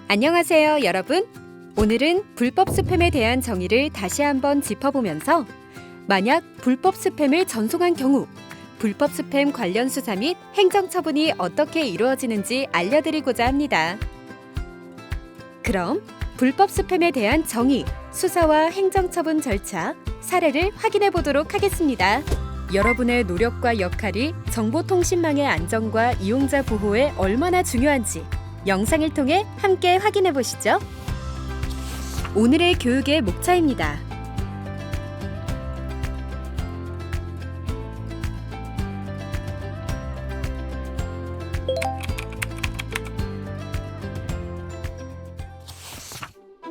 안녕하세요, 여러분. 오늘은 불법 스팸에 대한 정의를 다시 한번 짚어보면서 만약 불법 스팸을 전송한 경우 불법 스팸 관련 수사 및 행정처분이 어떻게 이루어지는지 알려드리고자 합니다. 그럼 불법 스팸에 대한 정의, 수사와 행정처분 절차, 사례를 확인해 보도록 하겠습니다. 여러분의 노력과 역할이 정보통신망의 안정과 이용자 보호에 얼마나 중요한지 영상을 통해 함께 확인해 보시죠. 오늘의 교육의 목차입니다.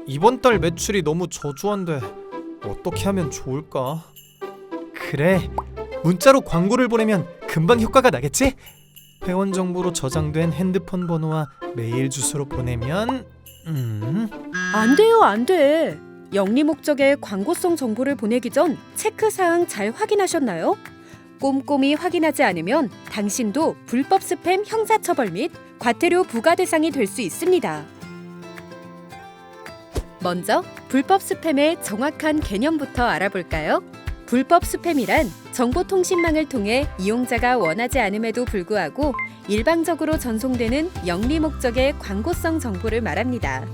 이번 달 매출이 너무 저조한데 어떻게 하면 좋을까? 그래, 문자로 광고를 보내면 금방 효과가 나겠지? 회원 정보로 저장된 핸드폰 번호와 메일 주소로 보내면 안 돼요, 안 돼. 영리 목적의 광고성 정보를 보내기 전 체크사항 잘 확인하셨나요? 꼼꼼히 확인하지 않으면 당신도 불법 스팸 형사처벌 및 과태료 부과 대상이 될 수 있습니다. 먼저 불법 스팸의 정확한 개념부터 알아볼까요? 불법 스팸이란 정보통신망을 통해 이용자가 원하지 않음에도 불구하고 일방적으로 전송되는 영리 목적의 광고성 정보를 말합니다.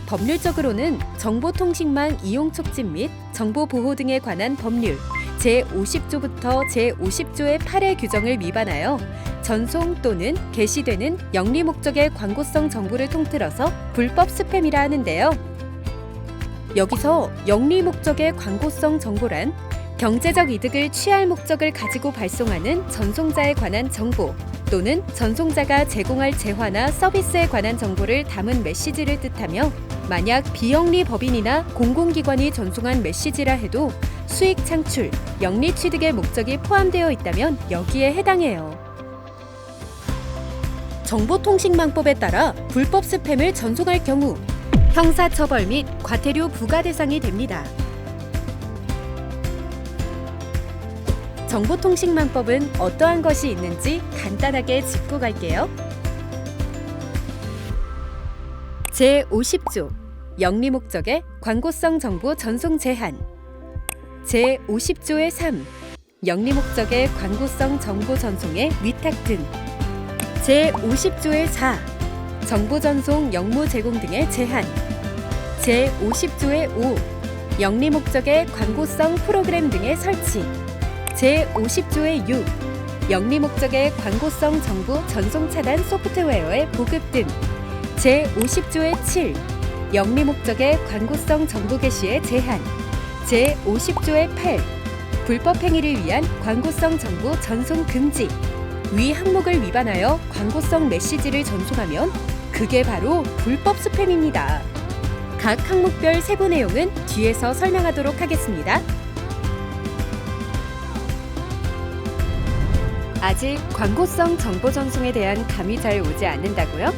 법률적으로는 정보통신망 이용 촉진 및 정보보호 등에 관한 법률 제50조부터 제50조의 8의 규정을 위반하여 전송 또는 게시되는 영리 목적의 광고성 정보를 통틀어서 불법 스팸이라 하는데요. 여기서 영리 목적의 광고성 정보란 경제적 이득을 취할 목적을 가지고 발송하는 전송자에 관한 정보 또는 전송자가 제공할 재화나 서비스에 관한 정보를 담은 메시지를 뜻하며 만약 비영리 법인이나 공공기관이 전송한 메시지라 해도 수익 창출, 영리 취득의 목적이 포함되어 있다면 여기에 해당해요. 정보통신망법에 따라 불법 스팸을 전송할 경우 형사처벌 및 과태료 부과 대상이 됩니다. 정보통신망법은 어떠한 것이 있는지 간단하게 짚고 갈게요. 제50조 영리 목적의 광고성 정보 전송 제한 제50조의 3 영리 목적의 광고성 정보 전송의 위탁 등 제50조의 4 정보 전송 영무 제공 등의 제한 제50조의 5 영리 목적의 광고성 프로그램 등의 설치 제50조의 6 영리 목적의 광고성 정보 전송 차단 소프트웨어의 보급 등 제50조의 7 영리 목적의 광고성 정보 게시의 제한 제50조의 8 불법 행위를 위한 광고성 정보 전송 금지 위 항목을 위반하여 광고성 메시지를 전송하면 그게 바로 불법 스팸입니다. 각 항목별 세부 내용은 뒤에서 설명하도록 하겠습니다. 아직 광고성 정보 전송에 대한 감이 잘 오지 않는다고요?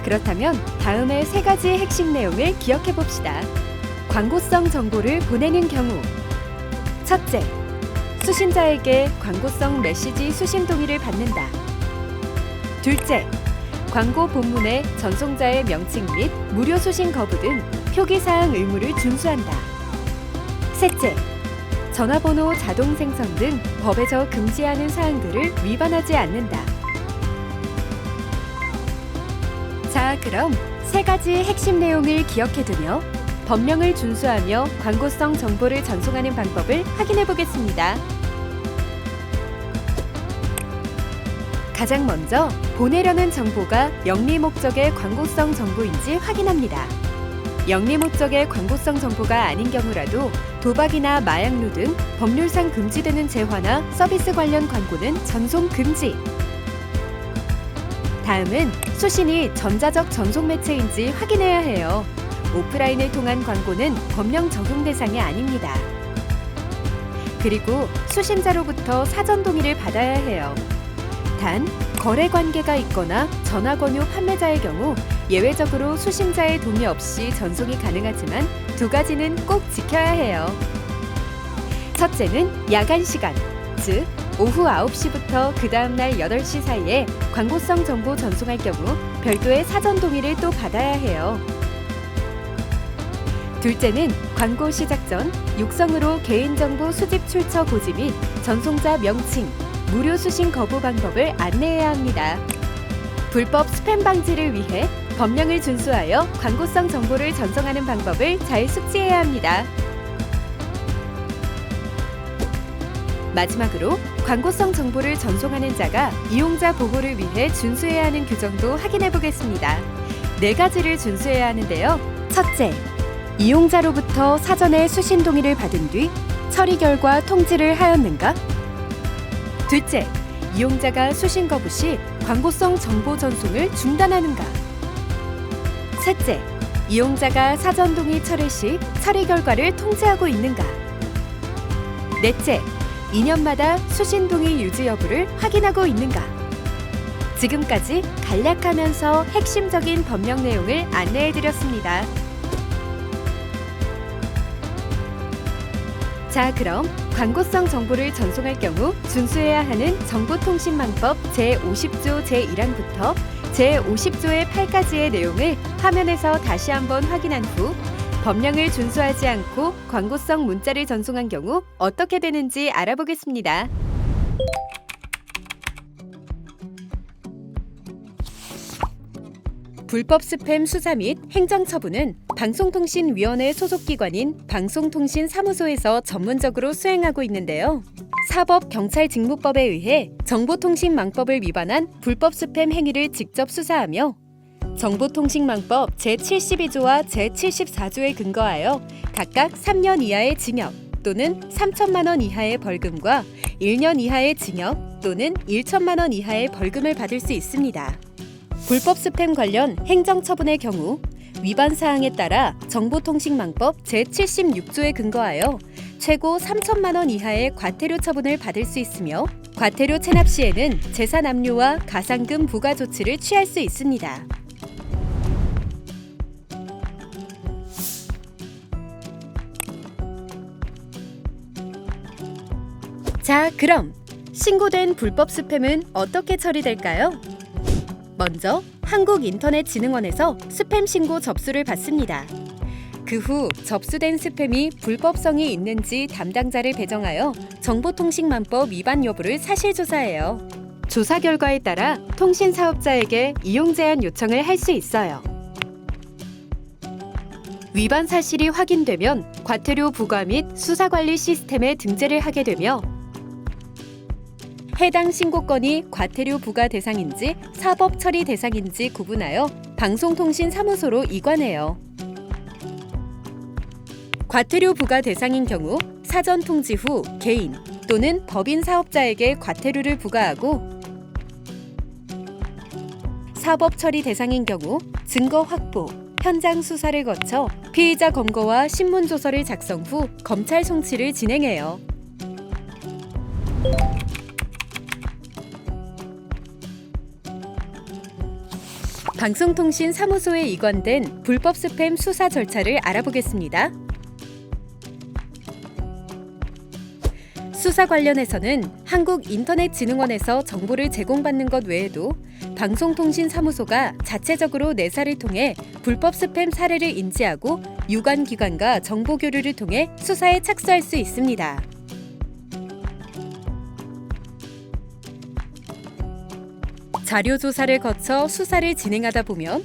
그렇다면 다음의 3가지 핵심 내용을 기억해 봅시다. 광고성 정보를 보내는 경우 첫째, 수신자에게 광고성 메시지 수신 동의를 받는다. 둘째, 광고 본문의 전송자의 명칭 및 무료 수신 거부 등 표기사항 의무를 준수한다. 셋째, 전화번호 자동 생성 등 법에서 금지하는 사항들을 위반하지 않는다. 자, 그럼 3가지 핵심 내용을 기억해두며 법령을 준수하며 광고성 정보를 전송하는 방법을 확인해 보겠습니다. 가장 먼저 보내려는 정보가 영리 목적의 광고성 정보인지 확인합니다. 영리 목적의 광고성 정보가 아닌 경우라도 도박이나 마약류 등 법률상 금지되는 재화나 서비스 관련 광고는 전송 금지. 다음은 수신이 전자적 전송 매체인지 확인해야 해요. 오프라인을 통한 광고는 법령 적용 대상이 아닙니다. 그리고 수신자로부터 사전 동의를 받아야 해요. 단, 거래 관계가 있거나 전화 권유 판매자의 경우 예외적으로 수신자의 동의 없이 전송이 가능하지만 2가지는 꼭 지켜야 해요. 첫째는 야간 시간, 즉 오후 9시부터 그 다음날 8시 사이에 광고성 정보 전송할 경우 별도의 사전 동의를 또 받아야 해요. 둘째는 광고 시작 전 육성으로 개인정보 수집 출처 고지 및 전송자 명칭, 무료 수신 거부 방법을 안내해야 합니다. 불법 스팸 방지를 위해 법령을 준수하여 광고성 정보를 전송하는 방법을 잘 숙지해야 합니다. 마지막으로 광고성 정보를 전송하는 자가 이용자 보호를 위해 준수해야 하는 규정도 확인해 보겠습니다. 4가지를 준수해야 하는데요. 첫째, 이용자로부터 사전에 수신 동의를 받은 뒤 처리 결과 통지를 하였는가? 둘째, 이용자가 수신 거부 시 광고성 정보 전송을 중단하는가? 셋째, 이용자가 사전 동의 철회 시 처리 결과를 통지하고 있는가? 넷째, 2년마다 수신 동의 유지 여부를 확인하고 있는가? 지금까지 간략하면서 핵심적인 법령 내용을 안내해드렸습니다. 자, 그럼 광고성 정보를 전송할 경우 준수해야 하는 정보통신망법 제50조 제1항부터 제50조의 8까지의 내용을 화면에서 다시 한번 확인한 후 법령을 준수하지 않고 광고성 문자를 전송한 경우 어떻게 되는지 알아보겠습니다. 불법 스팸 수사 및 행정처분은 방송통신위원회 소속기관인 방송통신사무소에서 전문적으로 수행하고 있는데요. 사법경찰직무법에 의해 정보통신망법을 위반한 불법 스팸 행위를 직접 수사하며 정보통신망법 제72조와 제74조에 근거하여 각각 3년 이하의 징역 또는 3천만 원 이하의 벌금과 1년 이하의 징역 또는 1천만 원 이하의 벌금을 받을 수 있습니다. 불법 스팸 관련 행정처분의 경우 위반 사항에 따라 정보통신망법 제76조에 근거하여 최고 3천만 원 이하의 과태료 처분을 받을 수 있으며 과태료 체납 시에는 재산 압류와 가상금 부과 조치를 취할 수 있습니다. 자, 그럼 신고된 불법 스팸은 어떻게 처리될까요? 먼저 한국인터넷진흥원에서 스팸 신고 접수를 받습니다. 그 후 접수된 스팸이 불법성이 있는지 담당자를 배정하여 정보통신망법 위반 여부를 사실조사해요. 조사 결과에 따라 통신사업자에게 이용 제한 요청을 할 수 있어요. 위반 사실이 확인되면 과태료 부과 및 수사관리 시스템에 등재를 하게 되며 해당 신고건이 과태료 부과 대상인지 사법 처리 대상인지 구분하여 방송통신사무소로 이관해요. 과태료 부과 대상인 경우 사전 통지 후 개인 또는 법인 사업자에게 과태료를 부과하고 사법 처리 대상인 경우 증거 확보, 현장 수사를 거쳐 피의자 검거와 신문 조서를 작성 후 검찰 송치를 진행해요. 방송통신사무소에 이관된 불법 스팸 수사 절차를 알아보겠습니다. 수사 관련해서는 한국인터넷진흥원에서 정보를 제공받는 것 외에도 방송통신사무소가 자체적으로 내사를 통해 불법 스팸 사례를 인지하고 유관기관과 정보 교류를 통해 수사에 착수할 수 있습니다. 자료 조사를 거쳐 수사를 진행하다 보면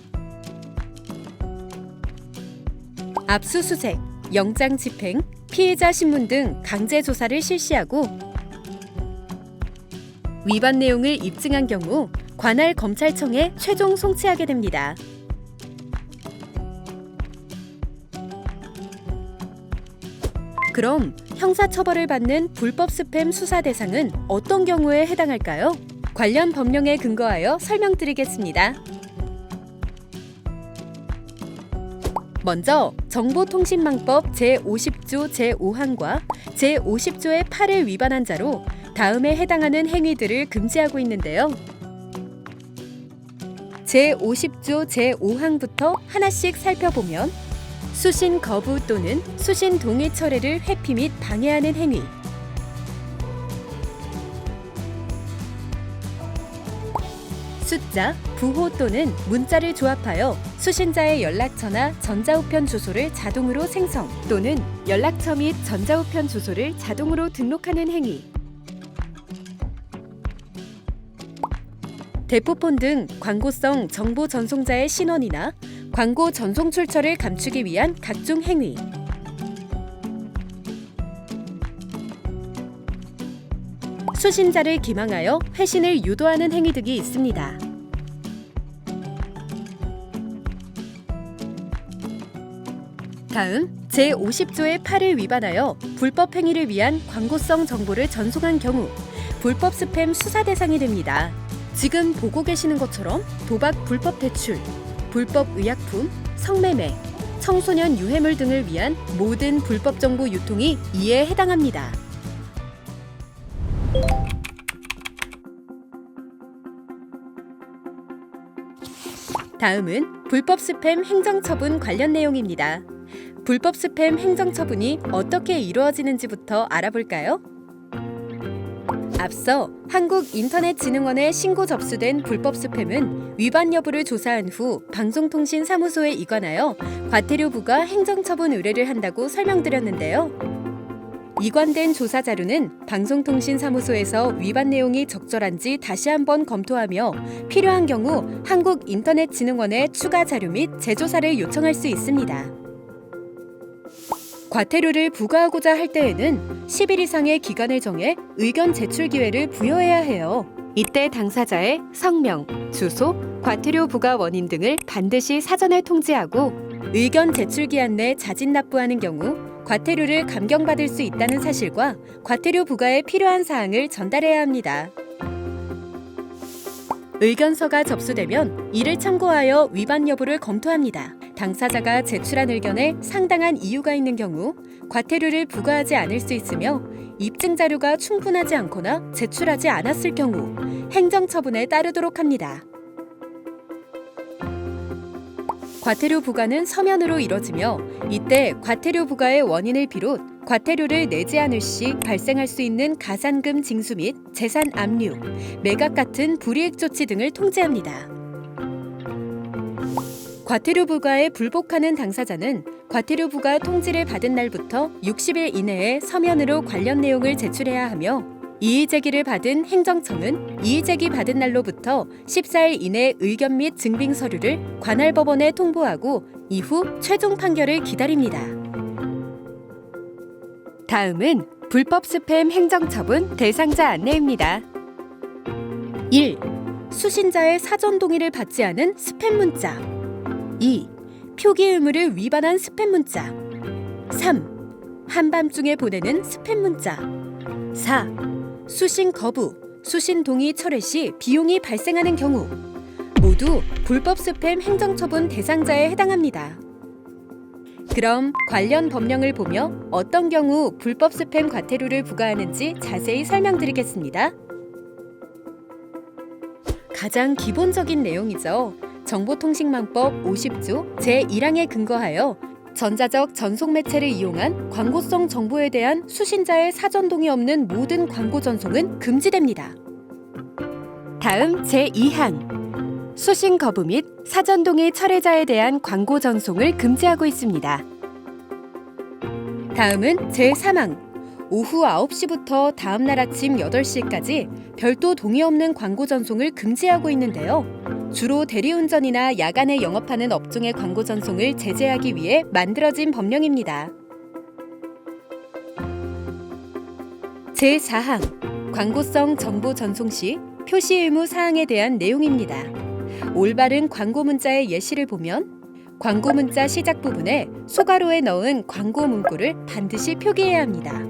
압수수색, 영장 집행, 피해자 신문 등 강제 조사를 실시하고 위반 내용을 입증한 경우 관할 검찰청에 최종 송치하게 됩니다. 그럼 형사처벌을 받는 불법 스팸 수사 대상은 어떤 경우에 해당할까요? 관련 법령에 근거하여 설명드리겠습니다. 먼저 정보통신망법 제50조 제5항과 제50조의 8을 위반한 자로 다음에 해당하는 행위들을 금지하고 있는데요. 제50조 제5항부터 하나씩 살펴보면 수신 거부 또는 수신 동의 철회를 회피 및 방해하는 행위, 숫자, 부호 또는 문자를 조합하여 수신자의 연락처나 전자우편 주소를 자동으로 생성 또는 연락처 및 전자우편 주소를 자동으로 등록하는 행위. 대포폰 등 광고성 정보 전송자의 신원이나 광고 전송 출처를 감추기 위한 각종 행위. 수신자를 기망하여 회신을 유도하는 행위 등이 있습니다. 다음 제50조의 8을 위반하여 불법 행위를 위한 광고성 정보를 전송한 경우 불법 스팸 수사 대상이 됩니다. 지금 보고 계시는 것처럼 도박 불법 대출, 불법 의약품, 성매매, 청소년 유해물 등을 위한 모든 불법 정보 유통이 이에 해당합니다. 다음은 불법 스팸 행정처분 관련 내용입니다. 불법 스팸 행정처분이 어떻게 이루어지는지부터 알아볼까요? 앞서 한국인터넷진흥원에 신고 접수된 불법 스팸은 위반 여부를 조사한 후 방송통신사무소에 이관하여 과태료 부과 행정처분 의뢰를 한다고 설명드렸는데요. 이관된 조사 자료는 방송통신사무소에서 위반 내용이 적절한지 다시 한번 검토하며 필요한 경우 한국인터넷진흥원에 추가 자료 및 재조사를 요청할 수 있습니다. 과태료를 부과하고자 할 때에는 10일 이상의 기간을 정해 의견 제출 기회를 부여해야 해요. 이때 당사자의 성명, 주소, 과태료 부과 원인 등을 반드시 사전에 통지하고 의견 제출 기한 내 자진 납부하는 경우 과태료를 감경받을 수 있다는 사실과 과태료 부과에 필요한 사항을 전달해야 합니다. 의견서가 접수되면 이를 참고하여 위반 여부를 검토합니다. 당사자가 제출한 의견에 상당한 이유가 있는 경우 과태료를 부과하지 않을 수 있으며 입증 자료가 충분하지 않거나 제출하지 않았을 경우 행정처분에 따르도록 합니다. 과태료 부과는 서면으로 이뤄지며 이때 과태료 부과의 원인을 비롯 과태료를 내지 않을 시 발생할 수 있는 가산금 징수 및 재산 압류, 매각 같은 불이익 조치 등을 통지합니다. 과태료 부과에 불복하는 당사자는 과태료 부과 통지를 받은 날부터 60일 이내에 서면으로 관련 내용을 제출해야 하며 이의제기를 받은 행정청은 이의제기 받은 날로부터 14일 이내 의견 및 증빙 서류를 관할 법원에 통보하고 이후 최종 판결을 기다립니다. 다음은 불법 스팸 행정처분 대상자 안내입니다. 1. 수신자의 사전 동의를 받지 않은 스팸 문자. 2. 표기 의무를 위반한 스팸 문자. 3. 한밤중에 보내는 스팸 문자. 4. 수신 거부, 수신 동의 철회 시 비용이 발생하는 경우 모두 불법 스팸 행정처분 대상자에 해당합니다. 그럼 관련 법령을 보며 어떤 경우 불법 스팸 과태료를 부과하는지 자세히 설명드리겠습니다. 가장 기본적인 내용이죠. 정보통신망법 50조 제1항에 근거하여 전자적 전송 매체를 이용한 광고성 정보에 대한 수신자의 사전 동의 없는 모든 광고 전송은 금지됩니다. 다음 제2항 수신 거부 및 사전 동의 철회자에 대한 광고 전송을 금지하고 있습니다. 다음은 제3항 오후 9시부터 다음날 아침 8시까지 별도 동의 없는 광고 전송을 금지하고 있는데요. 주로 대리운전이나 야간에 영업하는 업종의 광고 전송을 제재하기 위해 만들어진 법령입니다. 제4항 광고성 정보 전송 시 표시 의무 사항에 대한 내용입니다. 올바른 광고 문자의 예시를 보면 광고 문자 시작 부분에 소가로에 넣은 광고 문구를 반드시 표기해야 합니다.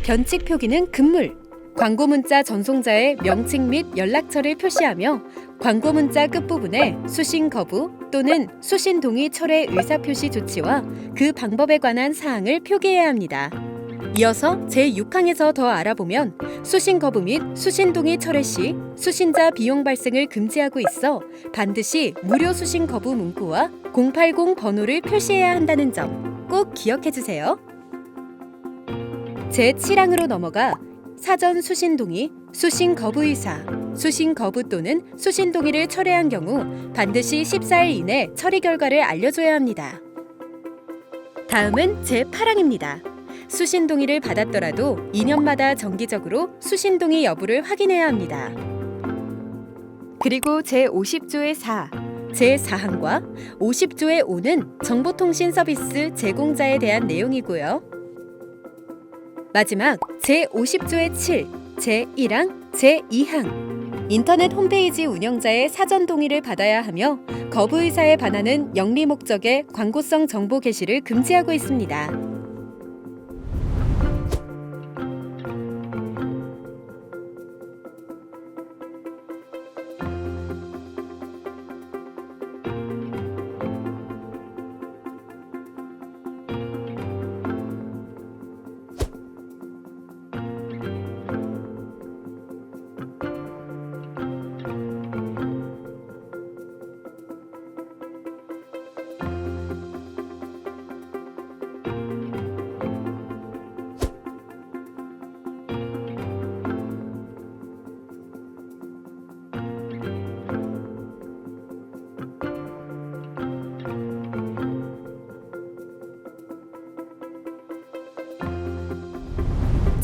변칙 표기는 금물, 광고 문자 전송자의 명칭 및 연락처를 표시하며 광고 문자 끝부분에 수신 거부 또는 수신 동의 철회 의사표시 조치와 그 방법에 관한 사항을 표기해야 합니다. 이어서 제6항에서 더 알아보면 수신 거부 및 수신 동의 철회 시 수신자 비용 발생을 금지하고 있어 반드시 무료 수신 거부 문구와 080 번호를 표시해야 한다는 점 꼭 기억해 주세요. 제7항으로 넘어가 사전 수신 동의, 수신 거부 의사, 수신 거부 또는 수신 동의를 철회한 경우 반드시 14일 이내 처리 결과를 알려줘야 합니다. 다음은 제8항입니다. 수신 동의를 받았더라도 2년마다 정기적으로 수신 동의 여부를 확인해야 합니다. 그리고 제50조의 4, 제4항과 50조의 5는 정보통신 서비스 제공자에 대한 내용이고요. 마지막 제50조의 7, 제1항, 제2항 인터넷 홈페이지 운영자의 사전 동의를 받아야 하며 거부 의사에 반하는 영리 목적의 광고성 정보 게시를 금지하고 있습니다.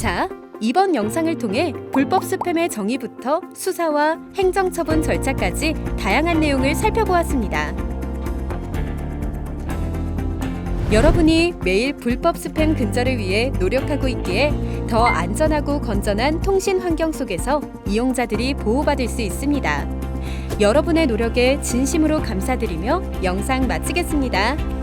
자, 이번 영상을 통해 불법 스팸의 정의부터 수사와 행정처분 절차까지 다양한 내용을 살펴보았습니다. 여러분이 매일 불법 스팸 근절을 위해 노력하고 있기에 더 안전하고 건전한 통신 환경 속에서 이용자들이 보호받을 수 있습니다. 여러분의 노력에 진심으로 감사드리며 영상 마치겠습니다.